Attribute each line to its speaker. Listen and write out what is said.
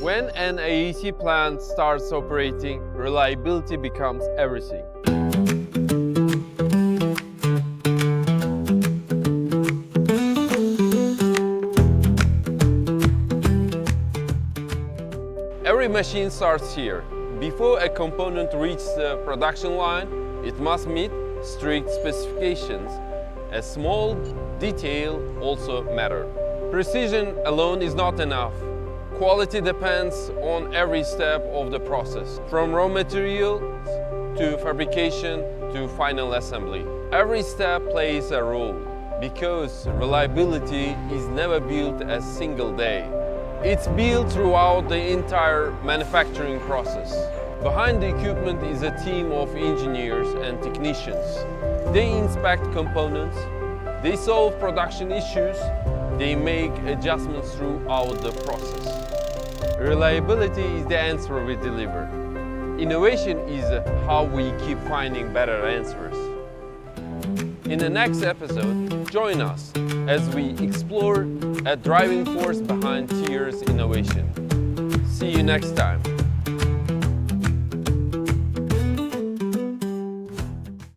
Speaker 1: When an AAC plant starts operating, reliability becomes everything. Every machine starts here. Before a component reaches the production line, it must meet strict specifications. A small detail also matters. Precision alone is not enough. Quality depends on every step of the process, from raw materials to fabrication to final assembly. Every step plays a role because reliability is never built a single day. It's built throughout the entire manufacturing process. Behind the equipment is a team of engineers and technicians. They inspect components, they solve production issues, they make adjustments throughout the process. Reliability is the answer we deliver. Innovation is how we keep finding better answers. In the next episode, join us as we explore a driving force behind Teeyer's innovation. See you next time.